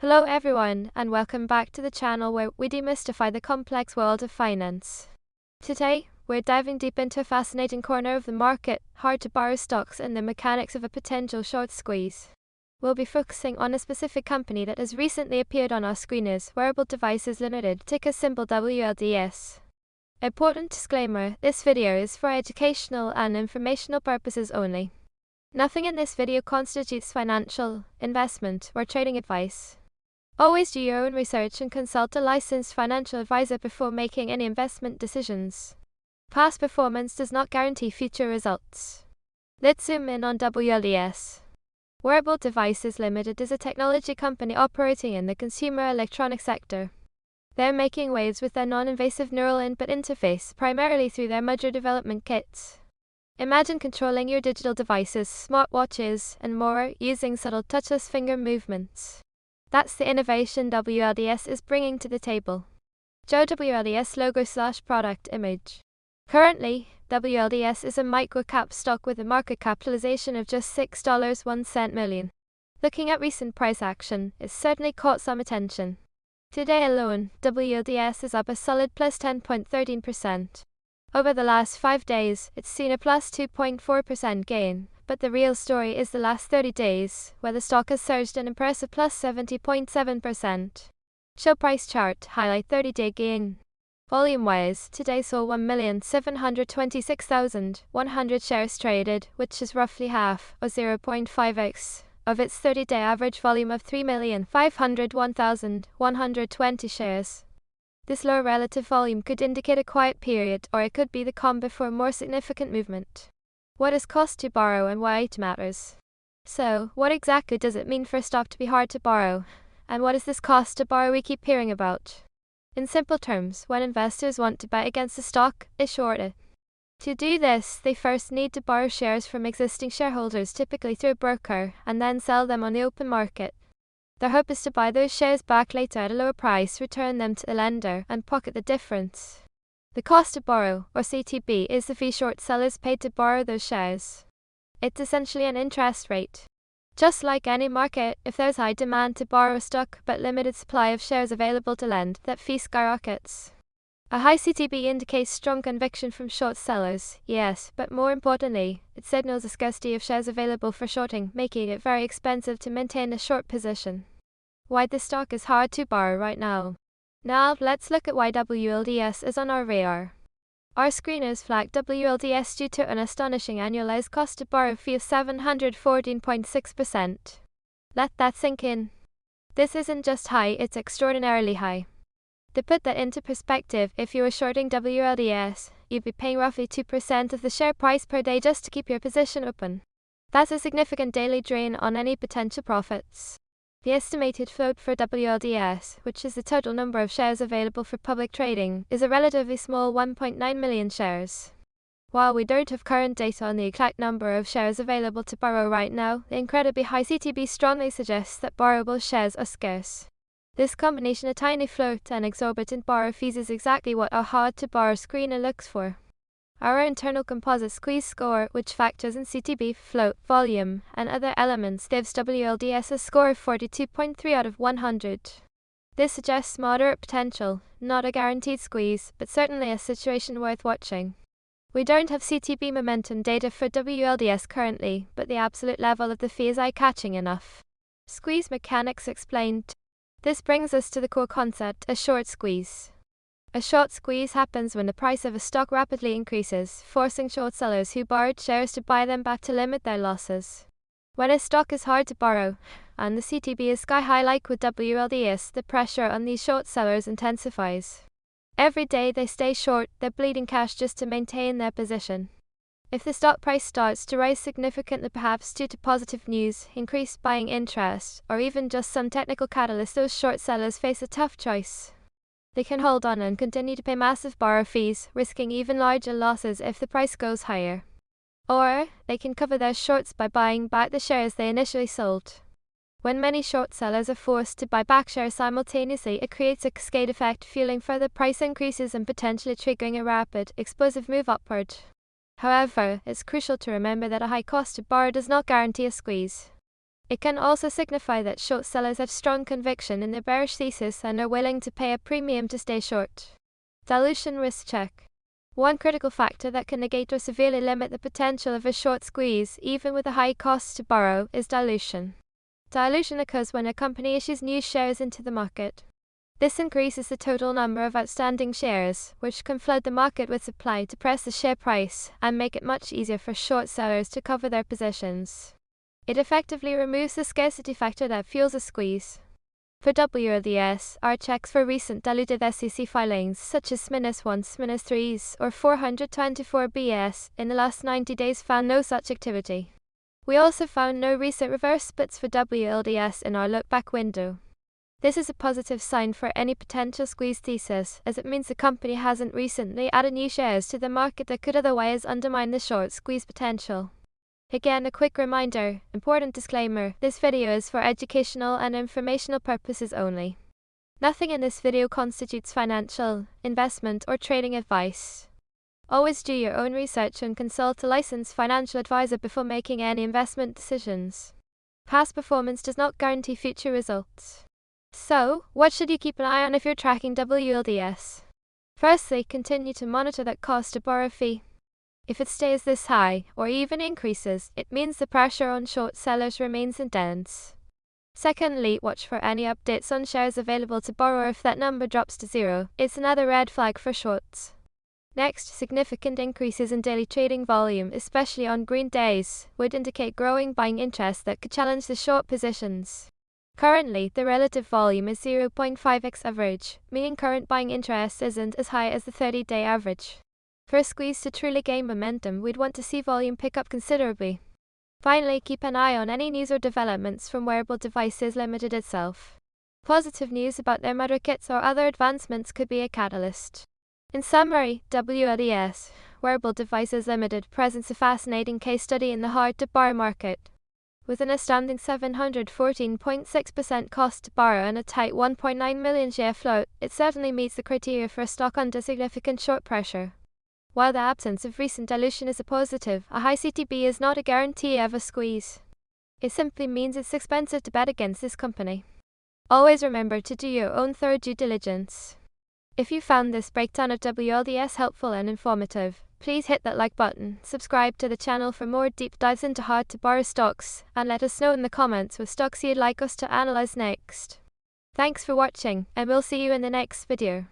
Hello everyone, and welcome back to the channel where we demystify the complex world of finance. Today, we're diving deep into a fascinating corner of the market, hard to borrow stocks and the mechanics of a potential short squeeze. We'll be focusing on a specific company that has recently appeared on our screeners, Wearable Devices Limited, ticker symbol WLDS. Important disclaimer, this video is for educational and informational purposes only. Nothing in this video constitutes financial, investment, or trading advice. Always do your own research and consult a licensed financial advisor before making any investment decisions. Past performance does not guarantee future results. Let's zoom in on WLDS. Wearable Devices Limited is a technology company operating in the consumer electronics sector. They're making waves with their non-invasive neural input interface, primarily through their modular development kits. Imagine controlling your digital devices, smartwatches, and more using subtle touchless finger movements. That's the innovation WLDS is bringing to the table. Joe WLDS logo/product image. Currently, WLDS is a micro-cap stock with a market capitalization of just $6.01 million. Looking at recent price action, it's certainly caught some attention. Today alone, WLDS is up a solid plus 10.13%. Over the last 5 days, it's seen a plus 2.4% gain. But the real story is the last 30 days, where the stock has surged an impressive plus 70.7%. Show price chart, highlight 30-day gain. Volume-wise, today saw 1,726,100 shares traded, which is roughly half, or 0.5x, of its 30-day average volume of 3,501,120 shares. This low relative volume could indicate a quiet period, or it could be the calm before more significant movement. What is cost to borrow and why it matters? So, what exactly does it mean for a stock to be hard to borrow? And what is this cost to borrow we keep hearing about? In simple terms, when investors want to bet against a stock, they short it. To do this, they first need to borrow shares from existing shareholders, typically through a broker, and then sell them on the open market. Their hope is to buy those shares back later at a lower price, return them to the lender, and pocket the difference. The cost to borrow, or CTB, is the fee short sellers paid to borrow those shares. It's essentially an interest rate. Just like any market, if there's high demand to borrow a stock but limited supply of shares available to lend, that fee skyrockets. A high CTB indicates strong conviction from short sellers, yes, but more importantly, it signals a scarcity of shares available for shorting, making it very expensive to maintain a short position. Why this stock is hard to borrow right now. Now, let's look at why WLDS is on our radar. Our screeners flagged WLDS due to an astonishing annualized cost to borrow fee of 714.6%. Let that sink in. This isn't just high, it's extraordinarily high. To put that into perspective, if you were shorting WLDS, you'd be paying roughly 2% of the share price per day just to keep your position open. That's a significant daily drain on any potential profits. The estimated float for WLDS, which is the total number of shares available for public trading, is a relatively small 1.9 million shares. While we don't have current data on the exact number of shares available to borrow right now, the incredibly high CTB strongly suggests that borrowable shares are scarce. This combination of tiny float and exorbitant borrow fees is exactly what our hard-to-borrow screener looks for. Our internal composite squeeze score, which factors in CTB, float, volume, and other elements, gives WLDS a score of 42.3 out of 100. This suggests moderate potential, not a guaranteed squeeze, but certainly a situation worth watching. We don't have CTB momentum data for WLDS currently, but the absolute level of the fee is eye-catching enough. Squeeze mechanics explained. This brings us to the core concept, a short squeeze. A short squeeze happens when the price of a stock rapidly increases, forcing short sellers who borrowed shares to buy them back to limit their losses. When a stock is hard to borrow, and the CTB is sky-high like with WLDS, the pressure on these short sellers intensifies. Every day they stay short, they're bleeding cash just to maintain their position. If the stock price starts to rise significantly, perhaps due to positive news, increased buying interest, or even just some technical catalyst, those short sellers face a tough choice. They can hold on and continue to pay massive borrow fees, risking even larger losses if the price goes higher. Or, they can cover their shorts by buying back the shares they initially sold. When many short sellers are forced to buy back shares simultaneously, it creates a cascade effect, fueling further price increases and potentially triggering a rapid, explosive move upward. However, it's crucial to remember that a high cost to borrow does not guarantee a squeeze. It can also signify that short sellers have strong conviction in their bearish thesis and are willing to pay a premium to stay short. Dilution risk check. One critical factor that can negate or severely limit the potential of a short squeeze, even with a high cost to borrow, is dilution. Dilution occurs when a company issues new shares into the market. This increases the total number of outstanding shares, which can flood the market with supply to press the share price and make it much easier for short sellers to cover their positions. It effectively removes the scarcity factor that fuels a squeeze. For WLDS, our checks for recent diluted SEC filings such as -1s, -3s, or 424BS in the last 90 days found no such activity. We also found no recent reverse splits for WLDS in our look-back window. This is a positive sign for any potential squeeze thesis, as it means the company hasn't recently added new shares to the market that could otherwise undermine the short squeeze potential. Again, a quick reminder, important disclaimer, this video is for educational and informational purposes only. Nothing in this video constitutes financial, investment, or trading advice. Always do your own research and consult a licensed financial advisor before making any investment decisions. Past performance does not guarantee future results. So, what should you keep an eye on if you're tracking WLDS? Firstly, continue to monitor that cost to borrow fee. If it stays this high, or even increases, it means the pressure on short sellers remains intense. Secondly, watch for any updates on shares available to borrow. If that number drops to zero, it's another red flag for shorts. Next, significant increases in daily trading volume, especially on green days, would indicate growing buying interest that could challenge the short positions. Currently, the relative volume is 0.5x average, meaning current buying interest isn't as high as the 30-day average. For a squeeze to truly gain momentum, we'd want to see volume pick up considerably. Finally, keep an eye on any news or developments from Wearable Devices Limited itself. Positive news about their mother kits or other advancements could be a catalyst. In summary, WLDS, Wearable Devices Limited, presents a fascinating case study in the hard-to-borrow market. With an astounding 714.6% cost to borrow and a tight 1.9 million share float, it certainly meets the criteria for a stock under significant short pressure. While the absence of recent dilution is a positive, a high CTB is not a guarantee of a squeeze. It simply means it's expensive to bet against this company. Always remember to do your own thorough due diligence. If you found this breakdown of WLDS helpful and informative, please hit that like button, subscribe to the channel for more deep dives into hard-to-borrow stocks, and let us know in the comments what stocks you'd like us to analyze next. Thanks for watching, and we'll see you in the next video.